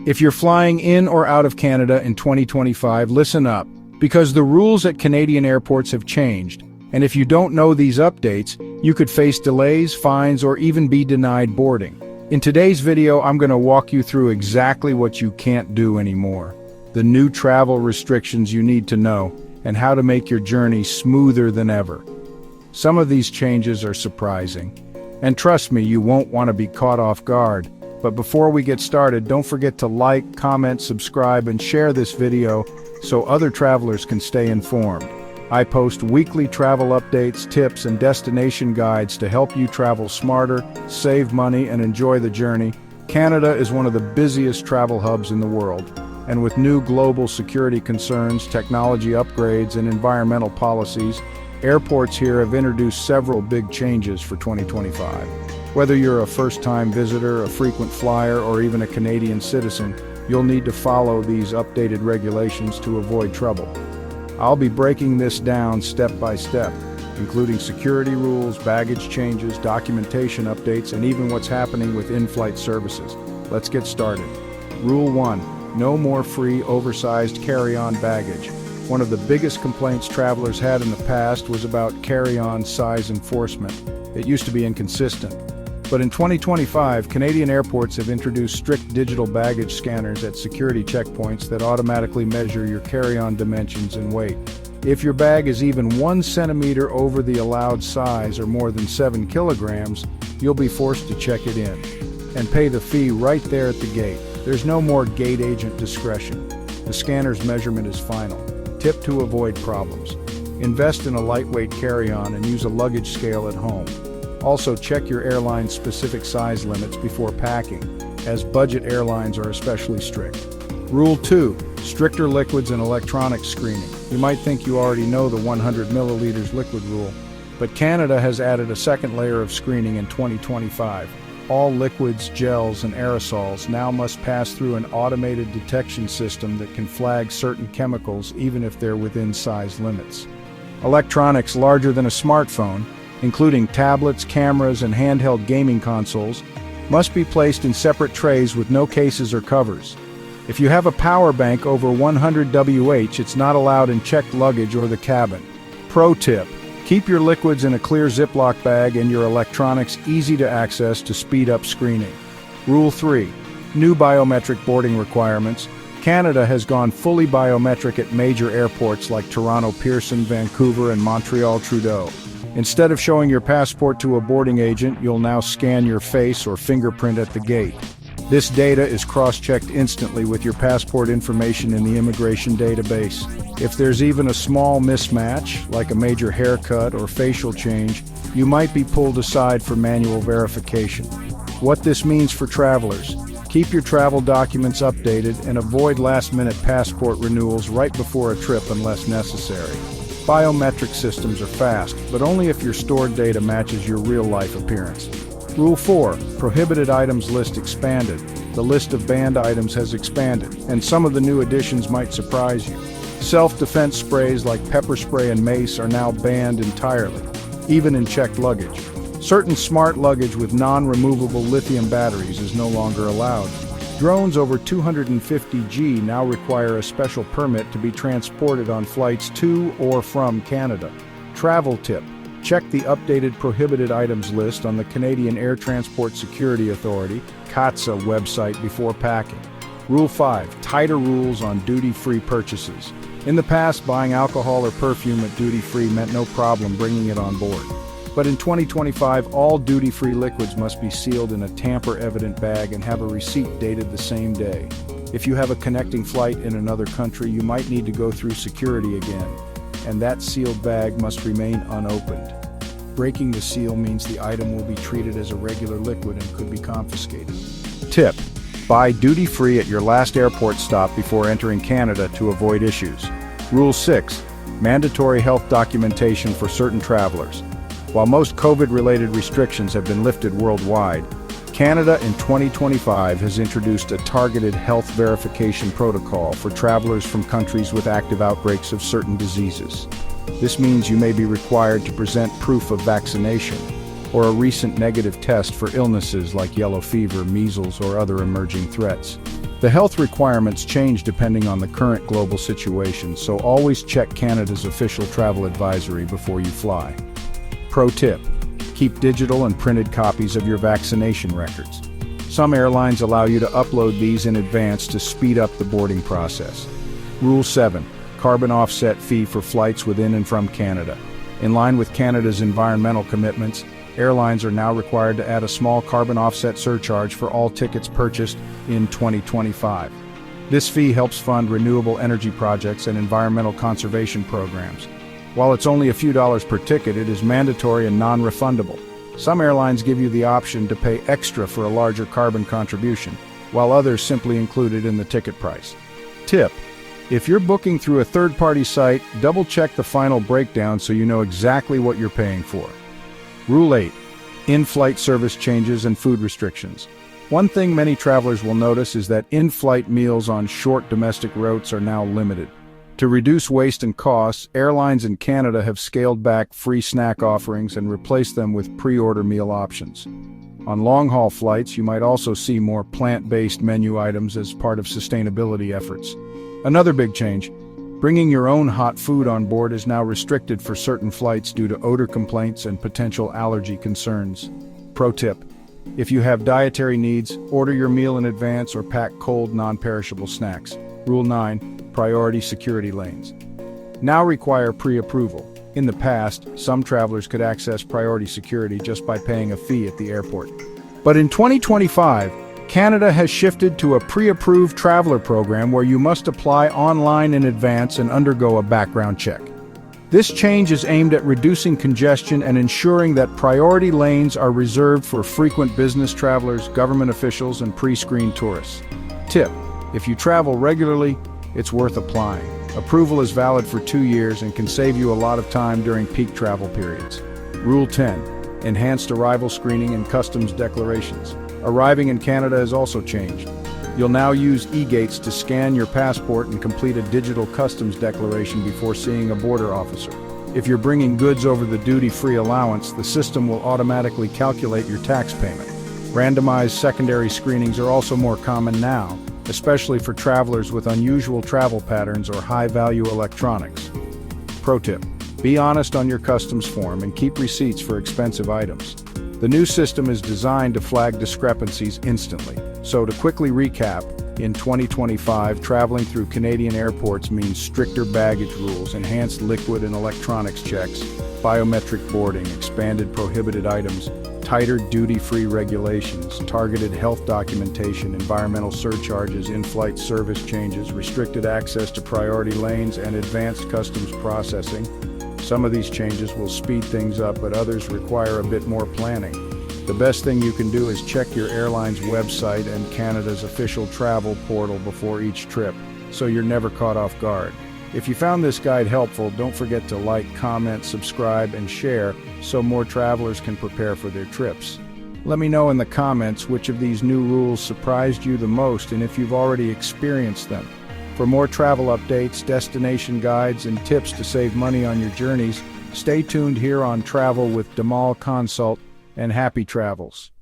If you're flying in or out of Canada in 2025, listen up, because the rules at Canadian airports have changed, and if you don't know these updates, you could face delays, fines, or even be denied boarding. In today's video, I'm going to walk you through exactly what you can't do anymore, the new travel restrictions you need to know, and how to make your journey smoother than ever. Some of these changes are surprising, and trust me, you won't want to be caught off guard. But before we get started, don't forget to like, comment, subscribe, and share this video so other travelers can stay informed. I post weekly travel updates, tips, and destination guides to help you travel smarter, save money, and enjoy the journey. Canada is one of the busiest travel hubs in the world, and with new global security concerns, technology upgrades, and environmental policies, airports here have introduced several big changes for 2025. Whether you're a first-time visitor, a frequent flyer, or even a Canadian citizen, you'll need to follow these updated regulations to avoid trouble. I'll be breaking this down step by step, including security rules, baggage changes, documentation updates, and even what's happening with in-flight services. Let's get started. Rule 1. No more free, oversized carry-on baggage. One of the biggest complaints travelers had in the past was about carry-on size enforcement. It used to be inconsistent. But in 2025, Canadian airports have introduced strict digital baggage scanners at security checkpoints that automatically measure your carry-on dimensions and weight. If your bag is even 1 centimeter over the allowed size or more than 7 kilograms, you'll be forced to check it in and pay the fee right there at the gate. There's no more gate agent discretion. The scanner's measurement is final. Tip to avoid problems. Invest in a lightweight carry-on and use a luggage scale at home. Also, check your airline's specific size limits before packing, as budget airlines are especially strict. Rule 2. Stricter liquids and electronics screening. You might think you already know the 100 milliliters liquid rule, but Canada has added a second layer of screening in 2025. All liquids, gels, and aerosols now must pass through an automated detection system that can flag certain chemicals even if they're within size limits. Electronics larger than a smartphone, including tablets, cameras, and handheld gaming consoles, must be placed in separate trays with no cases or covers. If you have a power bank over 100 WH, it's not allowed in checked luggage or the cabin. Pro tip: keep your liquids in a clear Ziploc bag and your electronics easy to access to speed up screening. Rule 3. New biometric boarding requirements. Canada has gone fully biometric at major airports like Toronto Pearson, Vancouver, and Montreal Trudeau. Instead of showing your passport to a boarding agent, you'll now scan your face or fingerprint at the gate. This data is cross-checked instantly with your passport information in the immigration database. If there's even a small mismatch, like a major haircut or facial change, you might be pulled aside for manual verification. What this means for travelers: keep your travel documents updated and avoid last-minute passport renewals right before a trip unless necessary. Biometric systems are fast, but only if your stored data matches your real-life appearance. Rule 4. Prohibited items list expanded. The list of banned items has expanded, and some of the new additions might surprise you. Self-defense sprays like pepper spray and mace are now banned entirely, even in checked luggage. Certain smart luggage with non-removable lithium batteries is no longer allowed. Drones over 250 G now require a special permit to be transported on flights to or from Canada. Travel tip: check the updated prohibited items list on the Canadian Air Transport Security Authority (CATSA) website before packing. Rule 5. Tighter rules on duty-free purchases. In the past, buying alcohol or perfume at duty-free meant no problem bringing it on board. But in 2025, all duty-free liquids must be sealed in a tamper-evident bag and have a receipt dated the same day. If you have a connecting flight in another country, you might need to go through security again, and that sealed bag must remain unopened. Breaking the seal means the item will be treated as a regular liquid and could be confiscated. Tip: buy duty-free at your last airport stop before entering Canada to avoid issues. Rule 6. Mandatory health documentation for certain travelers. While most COVID-related restrictions have been lifted worldwide, Canada in 2025 has introduced a targeted health verification protocol for travelers from countries with active outbreaks of certain diseases. This means you may be required to present proof of vaccination or a recent negative test for illnesses like yellow fever, measles, or other emerging threats. The health requirements change depending on the current global situation, so always check Canada's official travel advisory before you fly. Pro tip: keep digital and printed copies of your vaccination records. Some airlines allow you to upload these in advance to speed up the boarding process. Rule 7: carbon offset fee for flights within and from Canada. In line with Canada's environmental commitments, airlines are now required to add a small carbon offset surcharge for all tickets purchased in 2025. This fee helps fund renewable energy projects and environmental conservation programs. While it's only a few dollars per ticket, it is mandatory and non-refundable. Some airlines give you the option to pay extra for a larger carbon contribution, while others simply include it in the ticket price. Tip: if you're booking through a third-party site, double-check the final breakdown so you know exactly what you're paying for. Rule 8: in-flight service changes and food restrictions. One thing many travelers will notice is that in-flight meals on short domestic routes are now limited. To reduce waste and costs, airlines in Canada have scaled back free snack offerings and replaced them with pre-order meal options. On long-haul flights, you might also see more plant-based menu items as part of sustainability efforts. Another big change: bringing your own hot food on board is now restricted for certain flights due to odor complaints and potential allergy concerns. Pro tip: if you have dietary needs, order your meal in advance or pack cold, non-perishable snacks. Rule 9: priority security lanes. NowRequire pre-approval. In the past, some travelers could access priority security just by paying a fee at the airport. But in 2025, Canada has shifted to a pre-approved traveler program where you must apply online in advance and undergo a background check. This change is aimed at reducing congestion and ensuring that priority lanes are reserved for frequent business travelers, government officials, and pre-screened tourists. Tip: if you travel regularly, it's worth applying. Approval is valid for 2 years and can save you a lot of time during peak travel periods. Rule 10: enhanced arrival screening and customs declarations. Arriving in Canada has also changed. You'll now use e-gates to scan your passport and complete a digital customs declaration before seeing a border officer. If you're bringing goods over the duty-free allowance, the system will automatically calculate your tax payment. Randomized secondary screenings are also more common now, especially for travelers with unusual travel patterns or high-value electronics. Pro tip: be honest on your customs form and keep receipts for expensive items. The new system is designed to flag discrepancies instantly. So to quickly recap, in 2025, traveling through Canadian airports means stricter baggage rules, enhanced liquid and electronics checks, biometric boarding, expanded prohibited items, tighter duty-free regulations, targeted health documentation, environmental surcharges, in-flight service changes, restricted access to priority lanes, and advanced customs processing. Some of these changes will speed things up, but others require a bit more planning. The best thing you can do is check your airline's website and Canada's official travel portal before each trip, so you're never caught off guard. If you found this guide helpful, don't forget to like, comment, subscribe, and share so more travelers can prepare for their trips. Let me know in the comments which of these new rules surprised you the most and if you've already experienced them. For more travel updates, destination guides, and tips to save money on your journeys, stay tuned here on Travel with Damal Consult, and happy travels.